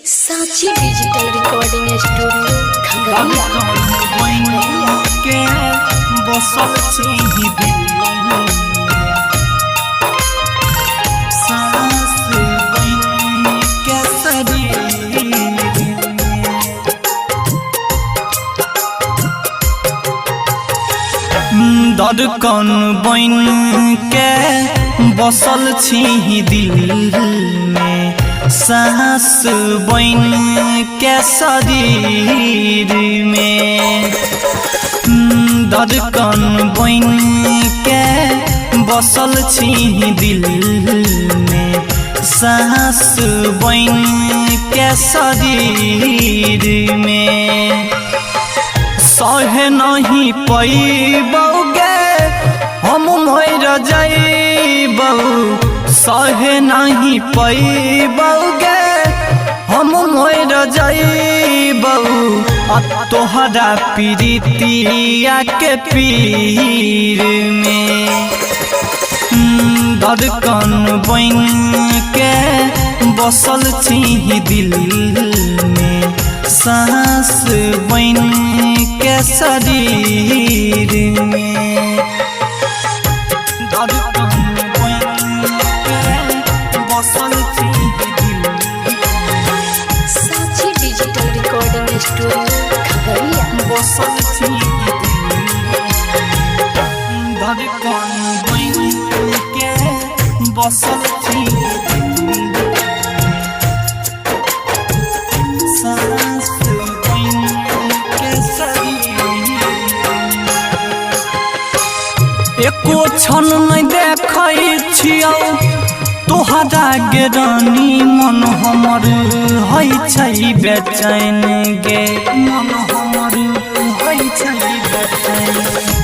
साची digital recording studio Khagaria के बसल छी दिल सांस बन के शरीर में धड़कन बन के बसल छी दिल में सांस बन के शरीर में धड़कन बन के बसल छी दिल में सांस बन के शरीर में सहे नहीं पैबौगे हम मर जइबौ सहे नहीं पैबौगे हम मर जइबौ तोहरा प्रीतिया के पीर में धड़कन बन के बसल छी दिल में सांस बन के शरीर में धड़कन बन के बसल छी दिल साची डिजिटल रिकॉर्डिंग स्टूडियो खगड़िया बसल छी धड़कन बन के बसल छी सांस बन के शरीर एको क्षण नहीं देखै छियौ तोहरा गे रानी मन हमर है छै बेचैन गे मन हमर है छै बेचैन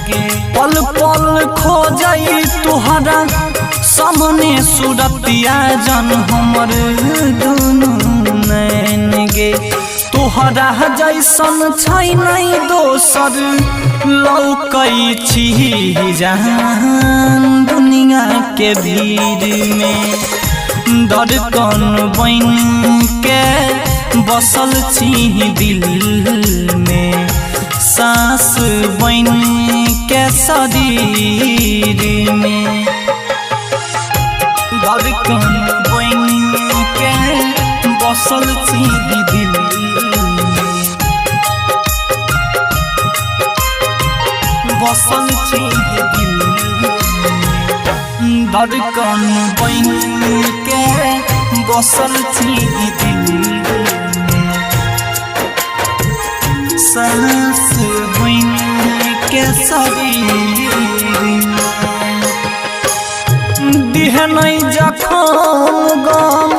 गे पल पल खोजै तोहरा सामने सूरतिया जन हमर दुनू नैन गे तोहरा जैसन छै नहीं दोसर लौकै छी जहान दुनिया के भीड़ में धड़कन बन के बसल छी दिल में सांस बन के शरीर में धड़कन बन के बसल छी दिल बसल छी दिल धड़कन बन के बसल छी दिल सांस बन के शरीर दिह नहीं जखम गम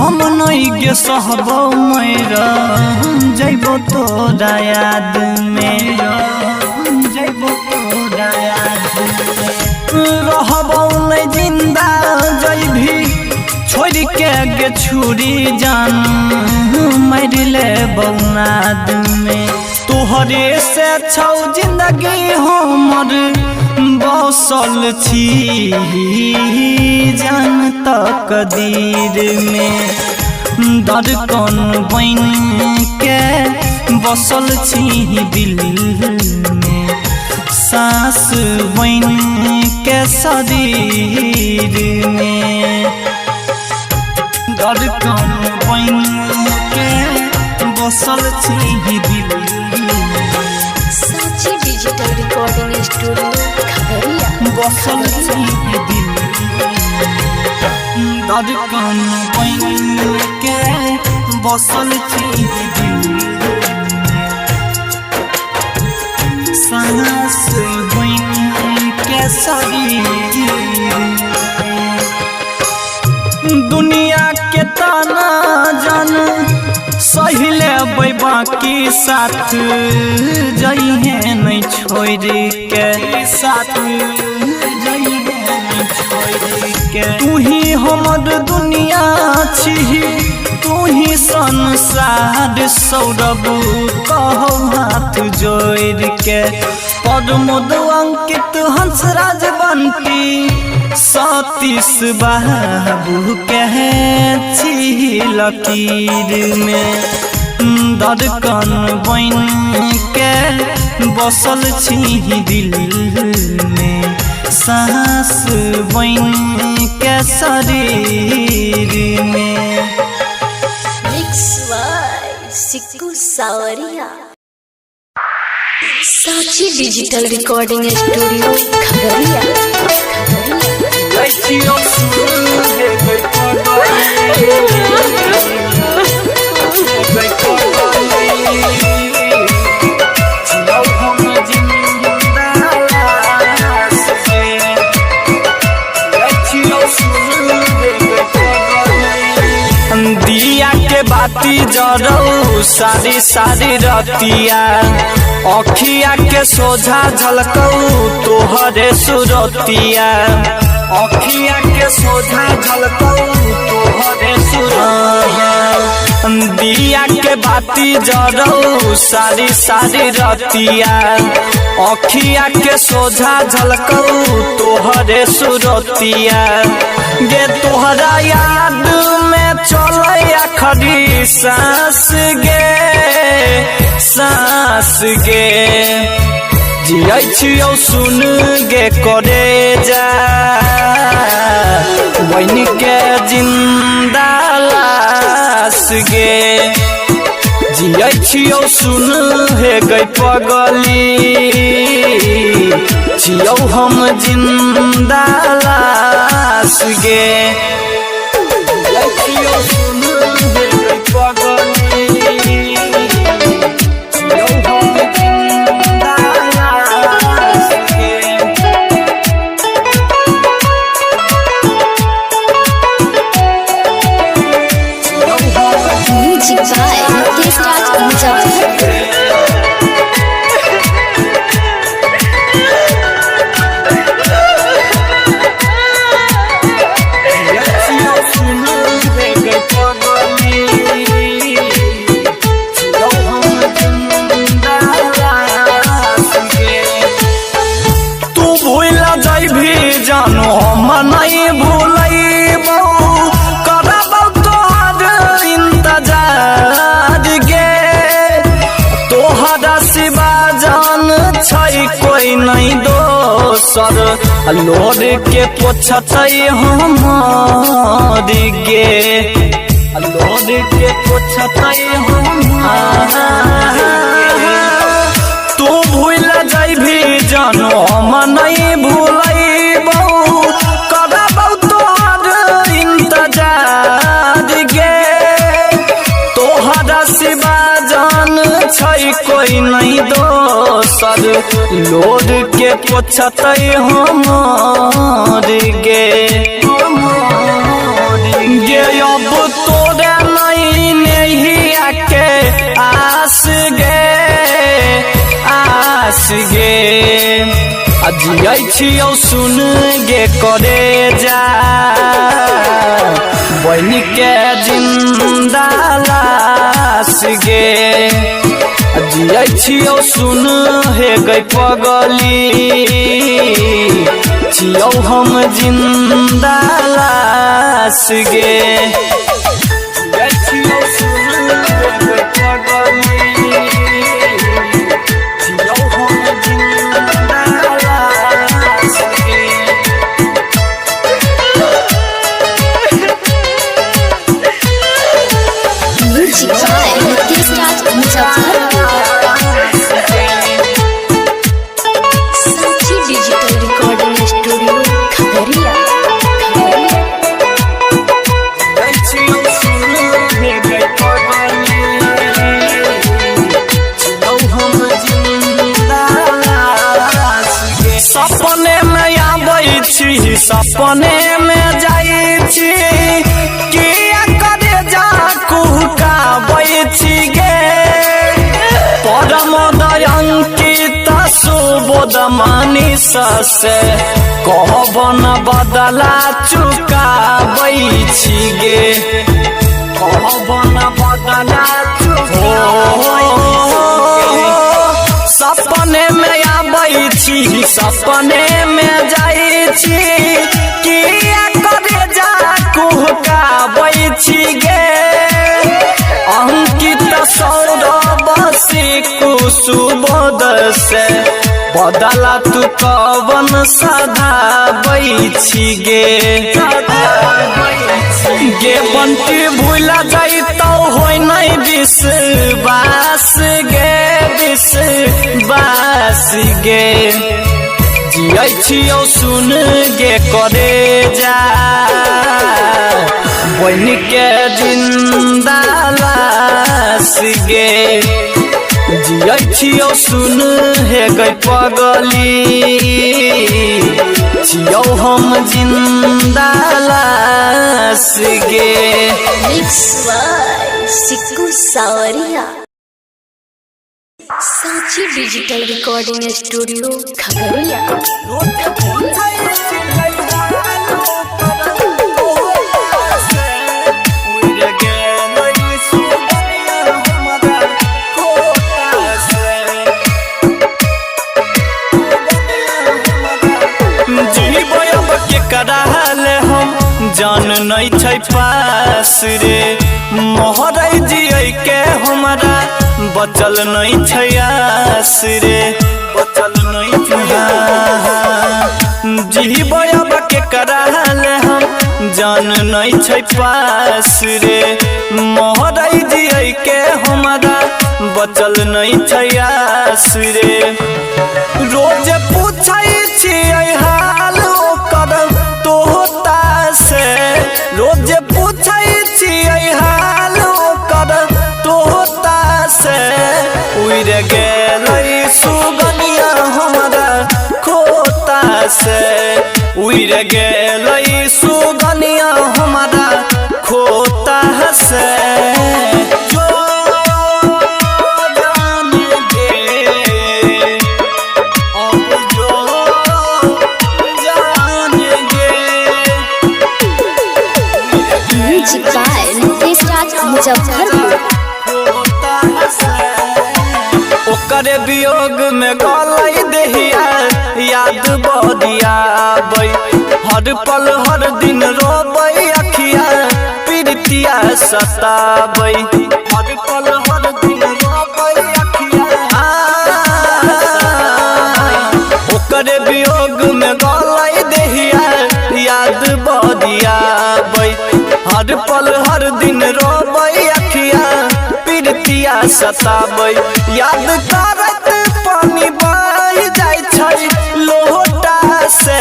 हम नहीं गे सहबौ मैरा जइबो तोरा याद में रहबौ नहीं जिंदा जइभी छोड़ के गे छुरी जान मर लेबौ नाद में तोहरे से छौ जिंदगी हमर बसल छी जान तकदीर में धड़कन बन के बसल छी दिल में सांस बन के शरीर में धड़कन बन के बसल छी दिल साची डिजिटल रिकॉर्डिंग स्टूडियो खगड़िया बसल छी दिल धड़कन बन के बसल छी दिल सांस बन के शरीर दुनिया के ताना जान सही लेबै बाकी साथ जइहे नहीं छोड़ के साथ जइहे नहीं छोड़ के तू ही हमर दुनिया छी तू ही संसार सौरभ कहो हाथ जोड़ के प्रमोद अंकित हंसराज बंटी सतीश बाबू के छी लकीर में धड़कन बन के बसल छी दिल में सांस बन के शरीर में सिक्कू सावरिया साक्षी डिजिटल रिकॉर्डिंग स्टूडियो खगड़िया दिया के बाती जरऊ सारी सारी रतिया अखिया के सोझा झलकऊ तोहरे सुरतिया अखिया के सोझा झलकऊ तोहरे सुरतिया दिया के बाती जरऊ सारी सारी रतिया अखिया के सोझा झलकऊ तोहरे सुरतिया गे तोहरा याद में चले आखरी सांस गे जियै छियौ सुन गे करे जा बन के जिंदा लाश गे जियै छियौ सुन हे गई पगली छियौ हम जिंदा लाश गे जियै छियौ सुन हे गई पगली छियौ हम जिंदा लाश गे म्यूजिक बाय मुकेश राज मुजफ्फरपुर जानो हम नहीं भूलैबो करबौ तोहर इंतजार गे तोहरा सिवा जान छै कोई नहीं दोसर लोर के पोछतै हमर गे लोर के पोछतै हमर तू भूल जैभी जानो हम नहीं भूलैबौ करबौ तोहर इंतजार गे तोहरा सिवा जान छै कोई नहीं दोसर लोर के पोछतै हमर गे गे अब तोरे नहीं नहिया के आस गे जियै छियौ सुन गे करे जा बन के जिंदा लाश गे जियै छियौ सुन हे गई पगली छियौ हम जिंदा लाश गे जियै छियौ सुन हे गई पगली music by Mukesh Raj Muzaffarpur Sakshi digital recording studio Khagaria सपने में आबै छी सपने में जाइ छी किया करे जा कुहकाबै छी गे परम दयांकित सुबोध मानिस से कहबन बदला चुकाबै छी गे कहबन बदला सपने में आबै छी सपने में जाइ छी किया करे जा कुहकाबै छी गे अंकित सौरभ कुसुबोध से बदला तू कवन सधाबै छी गे गे बंटी भूल जाइतौ होय नहीं विश्वास गे विश्वास गे जियै छियौ सुन गे करे जा बन के जिंदा लाश गे जियै छियौ सुन हे गई पगली छियौ हम जिंदा लाश गे mix by Sikku Sawariya Sanchi digital recording studio Khagaria. कराल हम जान नहीं छै पास रे मोहरै जियै के हमरा बचल नहीं छै आस रे बचल नहीं छै जीबै अब के कराल हम जान नहीं छै पास रे मोहरै जियै के हमरा बचल नहीं छै आस रे रोज पूछै छियै हाल रोज पूछै छियै हाल कर तोता से उड़ गेलै सुगनिया हमरा खोता से उड़ गेलै सुगनिया हमरा खोता से ओकरे वियोग में गलै देहिया याद बदिया हर पल हर दिन रोबै अखिया प्रीतिया सताबै हर पल हर दिन रोबै अखिया ओकरे वियोग में गलै देहिया याद बदिया हर पल हर दिन रोबै अखिया प्रीतिया सताबै याद करत पानी बह जाइ छै लोटा से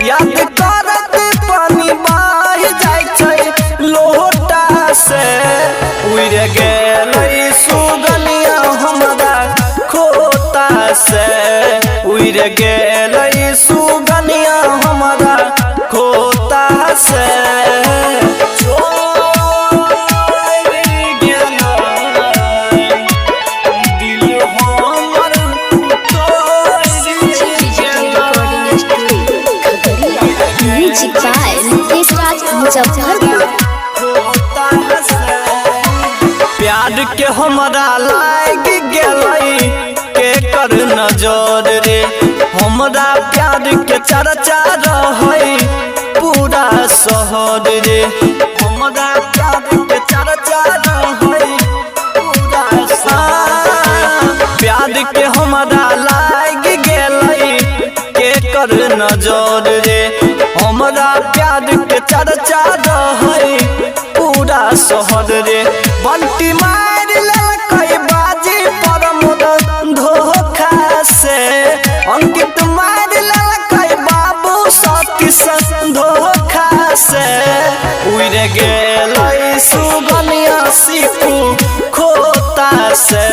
याद करत पानी बह जाइ छै लोटा से उड़ गेलै सुगनिया हमरा खोता से उड़ गेलै सुगनिया हमरा खोता से प्यार के हमरा लाग गेलै के कर नजर रे हमरा प्यार के चर्चा रहै पूरा शहर रे हमरा प्यार के चर्चा रहै पूरा शहर प्यार के हमरा लाग गेलै के कर नजर रे हमरा प्यार के चर्चा रहै पूरा शहर रे बंटी मार लेलकै बाजी पर मोद धोखा से अंकित मार लेलकै बाबू सतीश धोखा से उड़ गेलै सुगनिया सिक्कू खोता से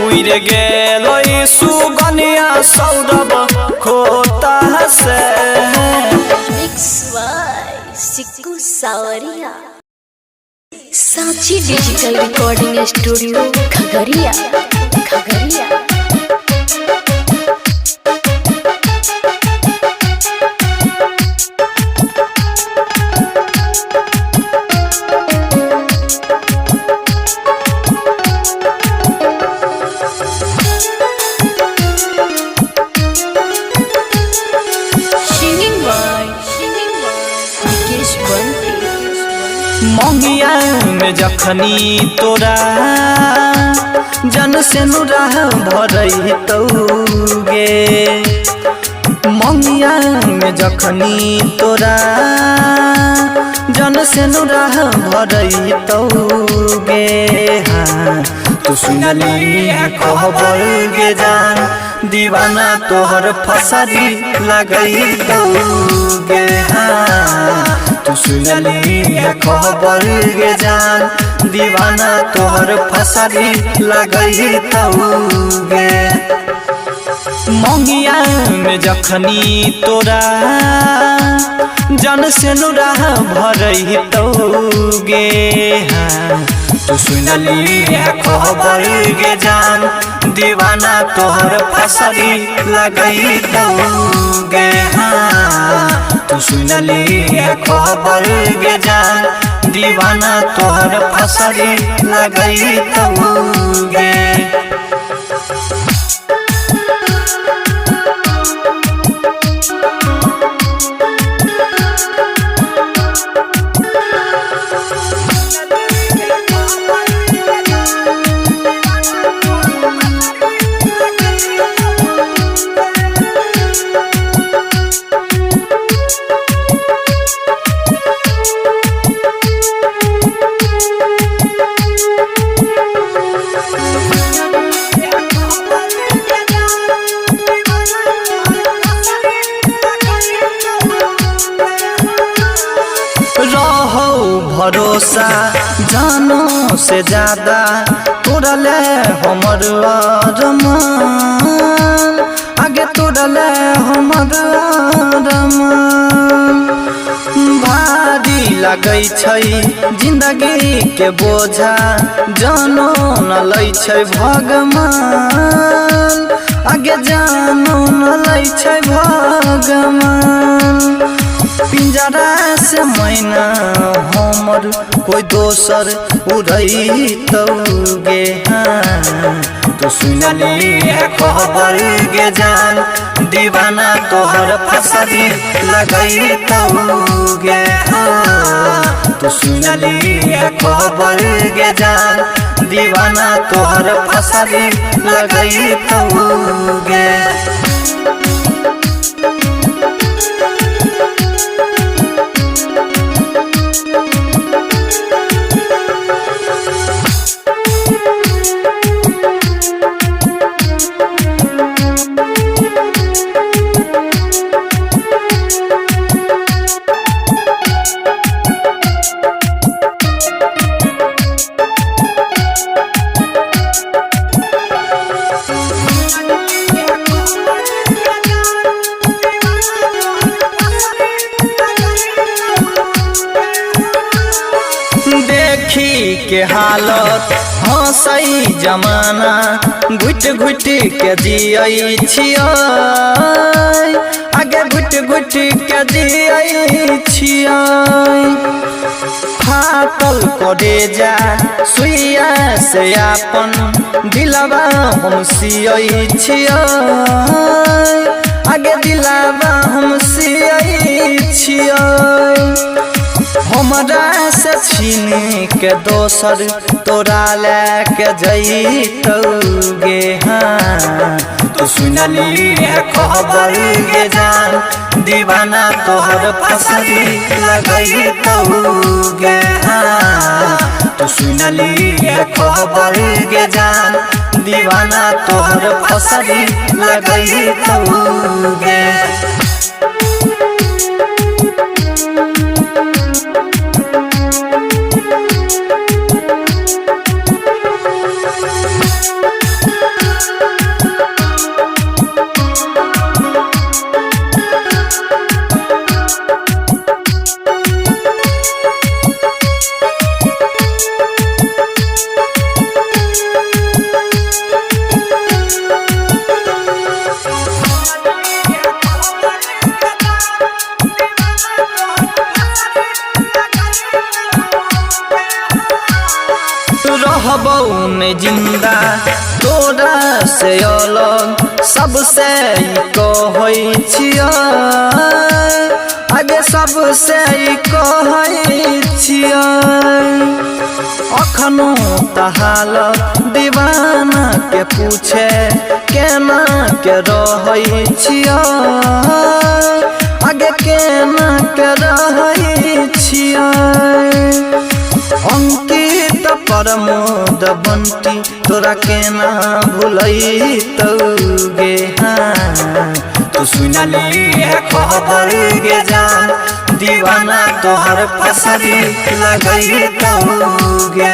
उड़ गेलै सुगनिया सौरभ खोता से mix by Sikku Sawariya Sanchi digital recording studio Khagaria Khagaria. में जखनी तोरा जन से नुरा भरई तौगे मंगिया में जखनी तोरा जन से नुरा भरई तौगे हाँ तू सुनली खबर गे जान दीवाना तोहर फसरी लगई तौगे हाँ तू सुनली खबर गे जान दीवाना तोहर फसरी लगई तौगे मंगिया में जखनी तोरा जन से नुरा भरई तौगे हाँ तू सुनली खबर गे जान दीवाना तोहर फसरी लगई तौगे हाँ तू सुनली खबर गे जान दीवाना तोहर फसरी लगई तौगे भरोसा जानो से ज्यादा तोरा ले हमर अरमान आगे तोरा ले हमर अरमान भारी लगै छै जिंदगी के बोझा जानो न लै छै भगवान आगे जानो न लै छै भगवान पिंजरा से मैना हमर कोई दोसर उड़ई तौगे हाँ तू सुनली खबर गे जान दीवाना तोहर फसरी लगई तौगे हाँ तू सुनली खबर गे जान दीवाना तोहर फसरी लगई तौगे के हालत हंसई जमाना घुट घुट के जियै छियै आगे घुट घुट के जियै छियै फाटल करे जा सुइया से अपन दिलवा हम सियै छियै आगे दिलवा हम सियै छियै हमरा से छीन के दोसर तोरा लेके जइतौगे हाँ तू सुनली खबर गे जान दीवाना तोहर फसरी लगइतौगे हाँ तू सुनली खबर गे जान दीवाना तोहर फसरी लगइतौगे रहबौ ने जिंदा तोरा से अलग सबसे कहै छियै आगे सबसे कहै छियै अखनो तहाल दीवाना के पूछे केना के रहै छियै आगे केना के रहै छियै अंकित प्रमोद बंटी तोरा केना भुलैतौगे तू सुनली है खबर गे जान दीवाना तोहर फसरी लगैतौगे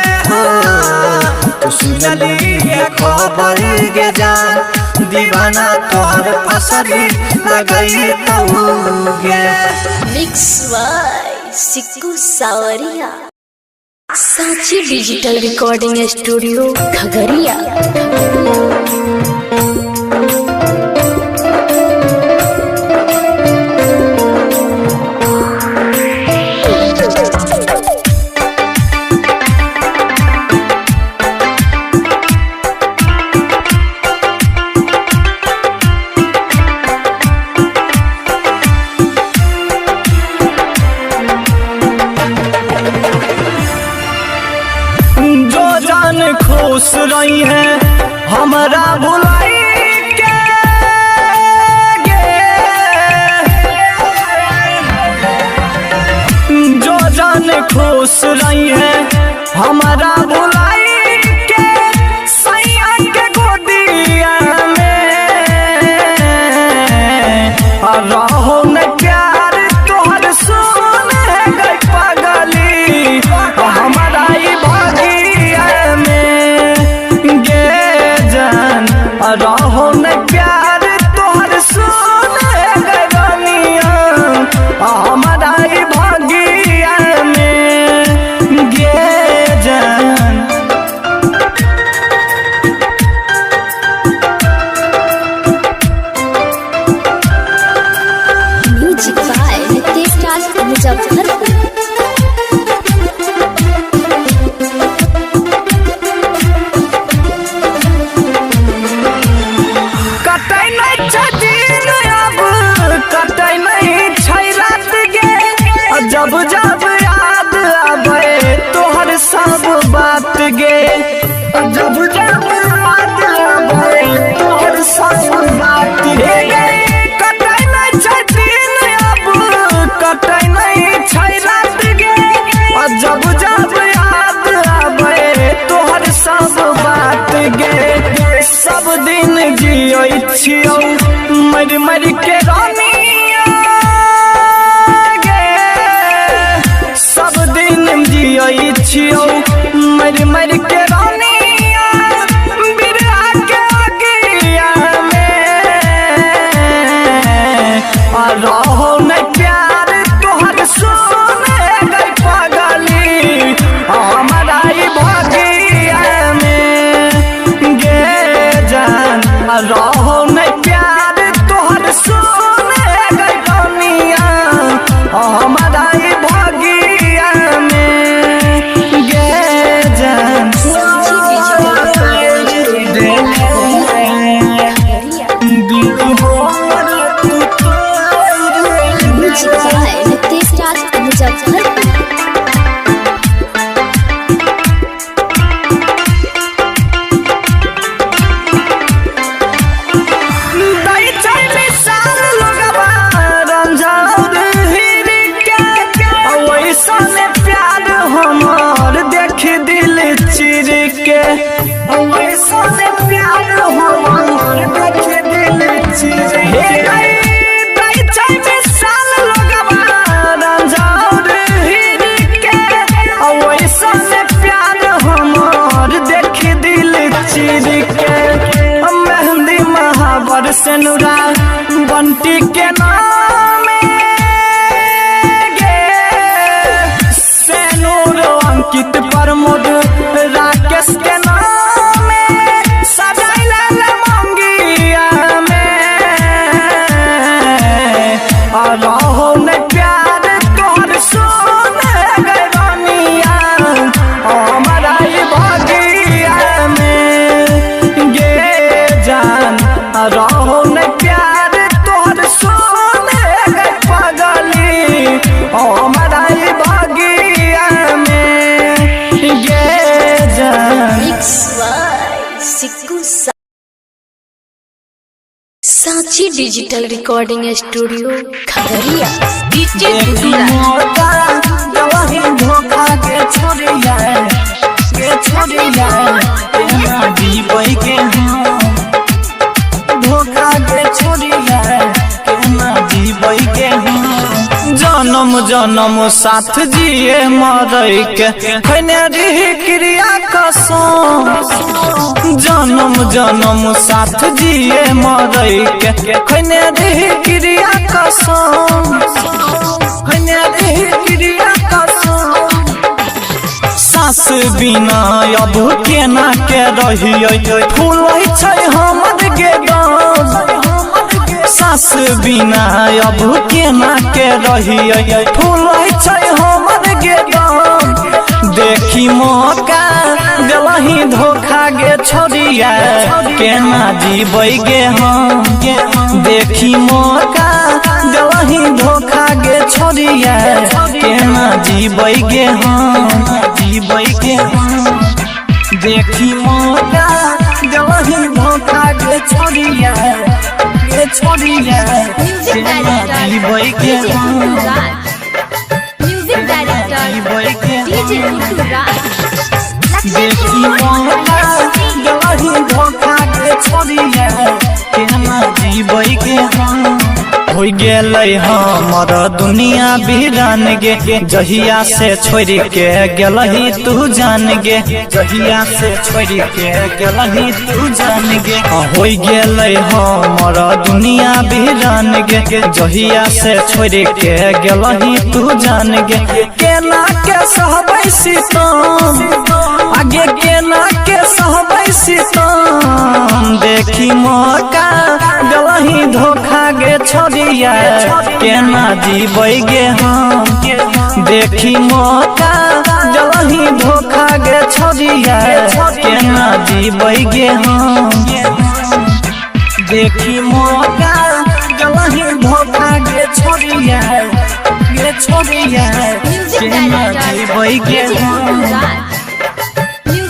तू सुनली है खबर गे जान दीवाना तोहर फसरी लगैतौगे। Mix by Sikku Sawariya Sanchi digital recording studio Khagaria. खुश रही है हमारा भुलाई के जो जान खुश रही है हमारा भुलाई के सैया के गोदिया में रहो न प्यार तोहर सुन गई पागली हमारा रहो न प्यार तोहर सुन गनिया हमारा भागिया में गे जान। Music by Nitesh Raj Muzaffarpur. जब जब याद आवे तोहर सब बात गे जब जब याद आवे तोहर सब बात गे कटै नहीं छै दिन अब कटै नहीं छै रात गे जब जब याद आवे तोहर सब बात गे सब दिन जियै छियौ मर मर के रानी छियौ मर मर के रानिया बिरहा के अगिया में रहो न प्यार तोहर सुन गई पागली हमारा भागिया में गे जान रहो न प्यार तोहर सुन गई रानिया हमारा भागिया नितेश राज मुजफ्फरपुर। सनुरा बंटी के नाम गे सैनूर अंकित प्रमोद राकेश के नाम सजाइला मंगिया में रहो न प्यार तोहर सुन गई रानिया हमारा भागी सांची डिजिटल रिकॉर्डिंग स्टूडियो खगड़िया। देखी मौका जवाही धोखा के छोड़िया तेना जीवई के हम धोखा के छोड़िया तेना जीवई के हम जन्म जन्म साथ जिए मरई के खैने रही क्रिया कसम जन्म जन्म साथ जिए मरई के खैने रही क्रिया कसम खैने रही क्रिया कसम सास बिना अब केना के रहिए फूलै छै हमर गेदम सास बिना अब केना के रहिए फूलै छै हमर गेदम देखी मौका देलही धोखा गे छोड़िया केना जीबै गे हम देखी मौका देलही धोखा गे छोड़िया केना जीबै गे हम जीबै गे हम देखी मौका देलही धोखा गे छोड़िया केना जीबै गे हम music director DJ Guddu Raj. देखी मौका देलही धोखा गे छोड़िया केना जीबै गे हम हो गेलै हमर दुनिया बिरान गे जहिया से छोड़ के गेलही तू जान गे जहिया से छोड़ के गेलही तू जान गे हो गेलै हमर दुनिया बिरान गे जहिया से छोड़ के गेलही तू जान गे केना के सहबै सितम आगे केना के सहबै सितम देखी मौका देलही धोखा गे छोड़िया केना जीबै गे हम देखी मौका देलही धोखा गे छोड़िया केना जीबै गे हम देखी मौका देलही धोखा गे छोड़िया केना जीबै गे हम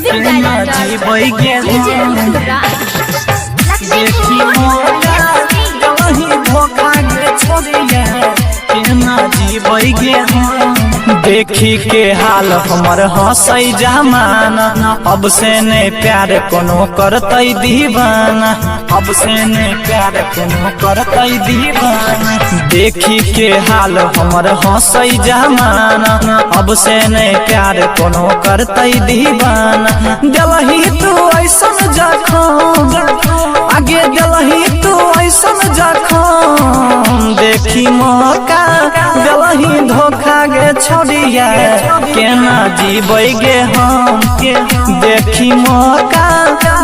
केना जीबै गे हम देखी मौका देलही धोखा गे छोड़िया केना जीबै गे हम देखी के हाल हमर हंसै जमाना अब से नहीं प्यार कोनो करतै दीवाना अब से नहीं प्यार कोनो करतै दीवाना देखी के हाल हमर हंसै जमाना अब से नहीं प्यार कोनो करतै दीवाना देलही तू ऐसन जखम आगे देलही तू ऐसन जखम देखी मौका देलही धोखा गे छोड़िया केना जीबै गे हम देखी मौका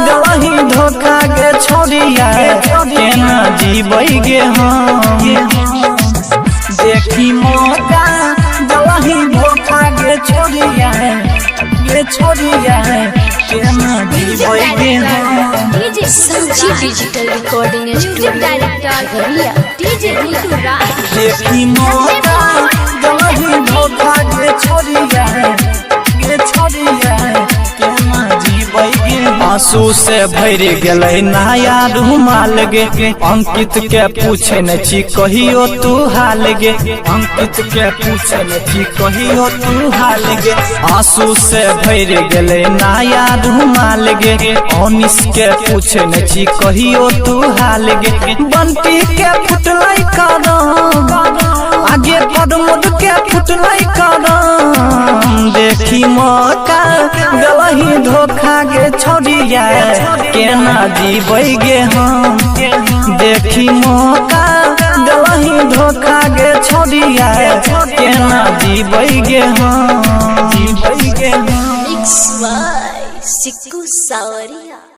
देलही धोखा गे छोड़िया केना जीबै गे हम देखी मौका देलही धोखा गे छोड़िया केना जीबै गे हम Sanchi digital recording studio Khagaria. DJ Guddu Raj. देखी मौका देलही धोखा गे छोड़िया केना जीबै गे आंसू से भर गेलै नया रुमाल गे अंकित के पूछे न छी कहियो तू हाल गे अंकित के पूछे न छी कहियो तू हाल गे आंसू से भर गेलै नया रुमाल गे अनिस के पूछे न छी कहियो तू हाल गे बंटी के फुटलै कदम आगे प्रमोद के फुटलै कदम देखी मौका देलही धोखा गे छोड़िया केना जीबै गे हम देखी मौका देलही धोखा गे छोड़िया केना जीबै गे हम मिक्स बाय सिक्कू सावरिया।